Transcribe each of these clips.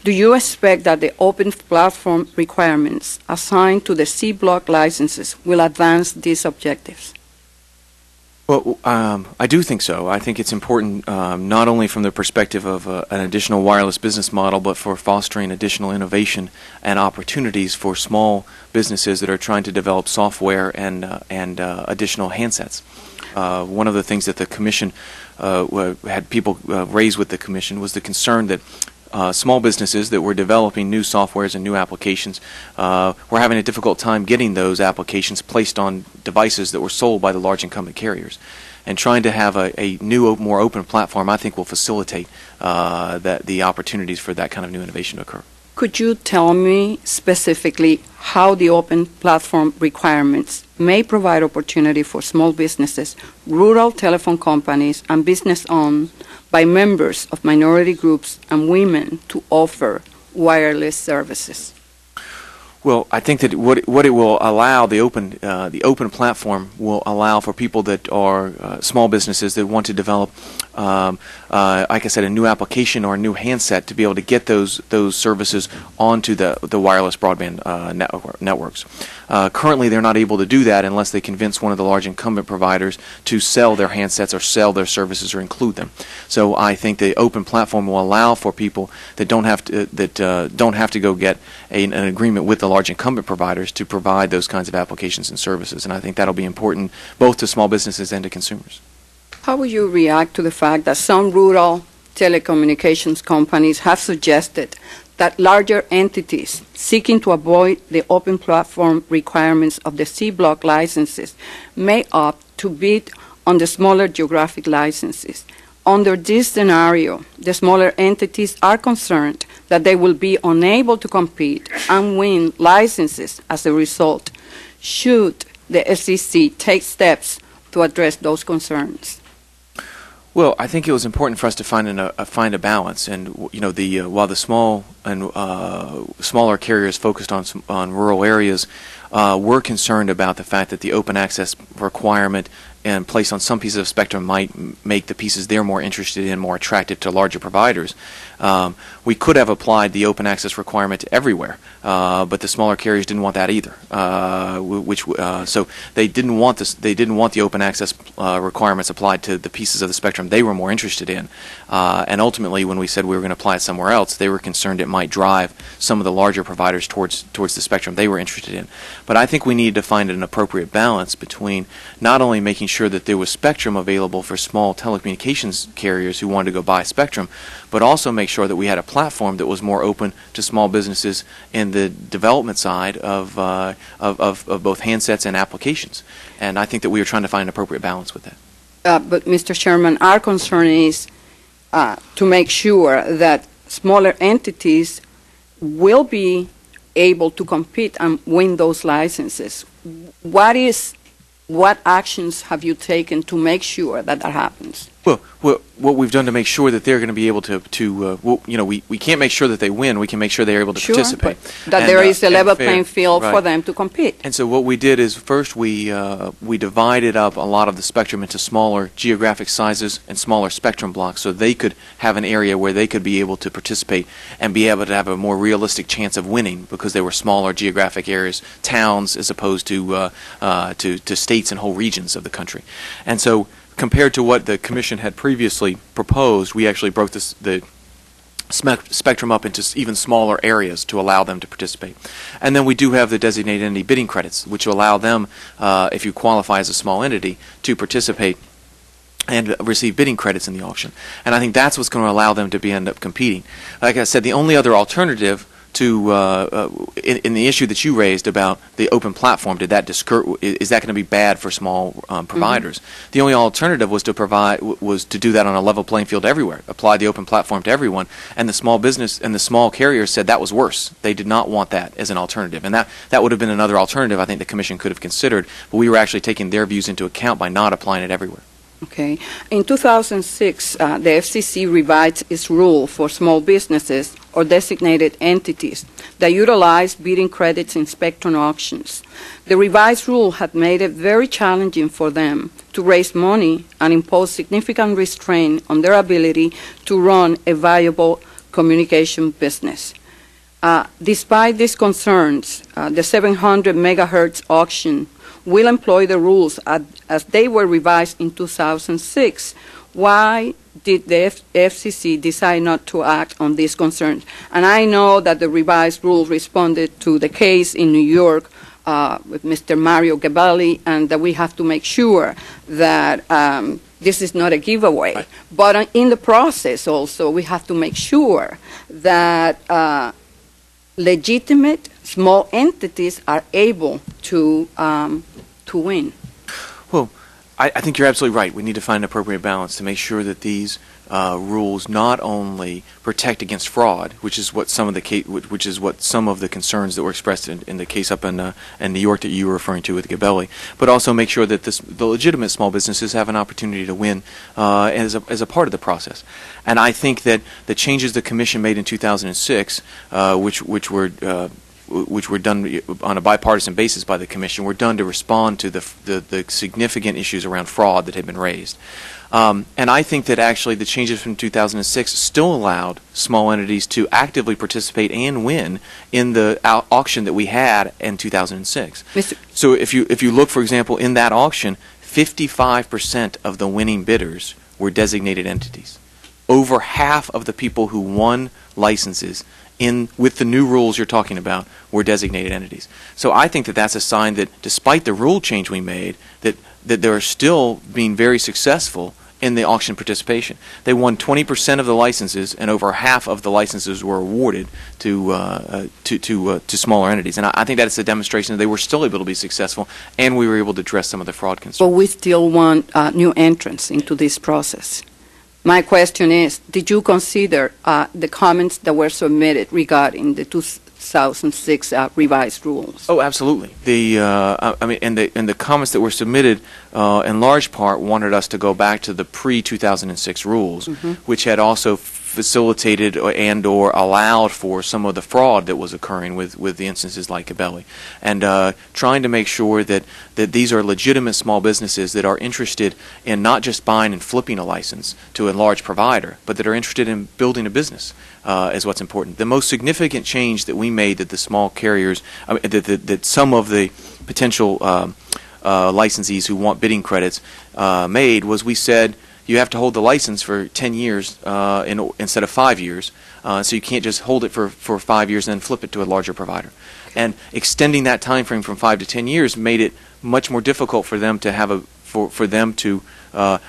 Do you expect that the open platform requirements assigned to the C block licenses will advance these objectives? Well, I do think so. I think it's important not only from the perspective of an additional wireless business model, but for fostering additional innovation and opportunities for small businesses that are trying to develop software and additional handsets. One of the things that the Commission had people raise with the Commission was the concern that small businesses that were developing new softwares and new applications were having a difficult time getting those applications placed on devices that were sold by the large incumbent carriers. And trying to have a new, more open platform, I think, will facilitate the opportunities for that kind of new innovation to occur. Could you tell me specifically how the open platform requirements may provide opportunity for small businesses, rural telephone companies, and business owned by members of minority groups and women to offer wireless services? Well, I think that what it will allow, the open platform will allow for people that are small businesses that want to develop, like I said, a new application or a new handset to be able to get those services onto the wireless broadband networks. Currently, they're not able to do that unless they convince one of the large incumbent providers to sell their handsets or sell their services or include them. So I think the open platform will allow for people that don't have to go get an agreement with the large incumbent providers to provide those kinds of applications and services. And I think that'll be important both to small businesses and to consumers. How will you react to the fact that some rural telecommunications companies have suggested that larger entities seeking to avoid the open platform requirements of the C block licenses may opt to bid on the smaller geographic licenses? Under this scenario, the smaller entities are concerned that they will be unable to compete and win licenses as a result. Should the FCC take steps to address those concerns? Well, I think it was important for us to find a balance, and while the small and smaller carriers focused on rural areas were concerned about the fact that the open access requirement and placed on some pieces of spectrum might make the pieces they're more interested in more attractive to larger providers. We could have applied the open access requirement to everywhere, but the smaller carriers didn't want that either. So they didn't want this. They didn't want the open access requirements applied to the pieces of the spectrum they were more interested in. And ultimately, when we said we were going to apply it somewhere else, they were concerned it might drive some of the larger providers towards the spectrum they were interested in. But I think we needed to find an appropriate balance between not only making sure that there was spectrum available for small telecommunications carriers who wanted to go buy spectrum, but also make sure that we had a platform that was more open to small businesses in the development side of both handsets and applications. And I think that we are trying to find an appropriate balance with that. But Mr. Chairman, our concern is to make sure that smaller entities will be able to compete and win those licenses. What actions have you taken to make sure that that happens? Well, what we've done to make sure that they're going to be able we can't make sure that they win. We can make sure they're able to participate. That there is a level playing field for them to compete. And so what we did is first we divided up a lot of the spectrum into smaller geographic sizes and smaller spectrum blocks, so they could have an area where they could be able to participate and be able to have a more realistic chance of winning because they were smaller geographic areas, towns, as opposed to states and whole regions of the country. And so, compared to what the Commission had previously proposed, we actually broke the spectrum up into even smaller areas to allow them to participate. And then we do have the designated entity bidding credits, which allow them, if you qualify as a small entity, to participate and receive bidding credits in the auction. And I think that's what's going to allow them to end up competing. Like I said, the only other alternative to in the issue that you raised about the open platform, is that going to be bad for small providers? Mm-hmm. The only alternative was to do that on a level playing field everywhere, apply the open platform to everyone, and the small business and the small carriers said that was worse. They did not want that as an alternative, and that would have been another alternative I think the Commission could have considered, but we were actually taking their views into account by not applying it everywhere. Okay. In 2006, the FCC revised its rule for small businesses or designated entities that utilize bidding credits in spectrum auctions. The revised rule had made it very challenging for them to raise money and impose significant restraint on their ability to run a viable telecommunication business. Despite these concerns, the 700 megahertz auction will employ the rules as they were revised in 2006. Why did the FCC decide not to act on these concerns? And I know that the revised rules responded to the case in New York with Mr. Mario Gabelli, and that we have to make sure that this is not a giveaway. Right. But in the process also, we have to make sure that legitimate small entities are able to win. Well, I think you're absolutely right. We need to find an appropriate balance to make sure that these rules not only protect against fraud, which is what some of the concerns that were expressed in the case up in New York that you were referring to with Gabelli, but also make sure that the legitimate small businesses have an opportunity to win as a part of the process. And I think that the changes the Commission made in 2006, which were done on a bipartisan basis by the Commission, were done to respond to the significant issues around fraud that had been raised. And I think that actually the changes from 2006 still allowed small entities to actively participate and win in the auction that we had in 2006. So if you look, for example, in that auction, 55% of the winning bidders were designated entities. Over half of the people who won licenses with the new rules you're talking about were designated entities. So I think that that's a sign that despite the rule change we made, that they're still being very successful in the auction participation. They won 20% of the licenses, and over half of the licenses were awarded to smaller entities. And I think that's a demonstration that they were still able to be successful, and we were able to address some of the fraud concerns. But we still want new entrants into this process. My question is, did you consider the comments that were submitted regarding the 2006 revised rules? Oh, absolutely. The comments that were submitted, in large part, wanted us to go back to the pre-2006 rules, which had also facilitated and/or allowed for some of the fraud that was occurring with the instances like Gabelli, and trying to make sure that these are legitimate small businesses that are interested in not just buying and flipping a license to a large provider, but that are interested in building a business is what's important. The most significant change that we made that the small carriers, that some of the potential licensees who want bidding credits made was we said, you have to hold the license for 10 years instead of 5 years, so you can't just hold it for 5 years and then flip it to a larger provider. And extending that time frame from 5 to 10 years made it much more difficult for them to have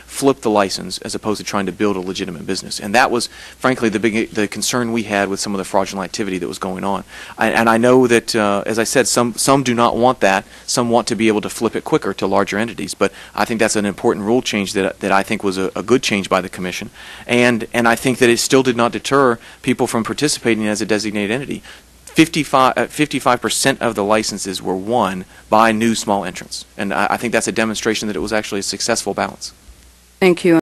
flip the license as opposed to trying to build a legitimate business. And that was, frankly, the concern we had with some of the fraudulent activity that was going on. And I know that, as I said, some do not want that. Some want to be able to flip it quicker to larger entities. But I think that's an important rule change that I think was a good change by the Commission. And I think that it still did not deter people from participating as a designated entity. 55% of the licenses were won by new small entrants. And I think that's a demonstration that it was actually a successful balance. Thank you.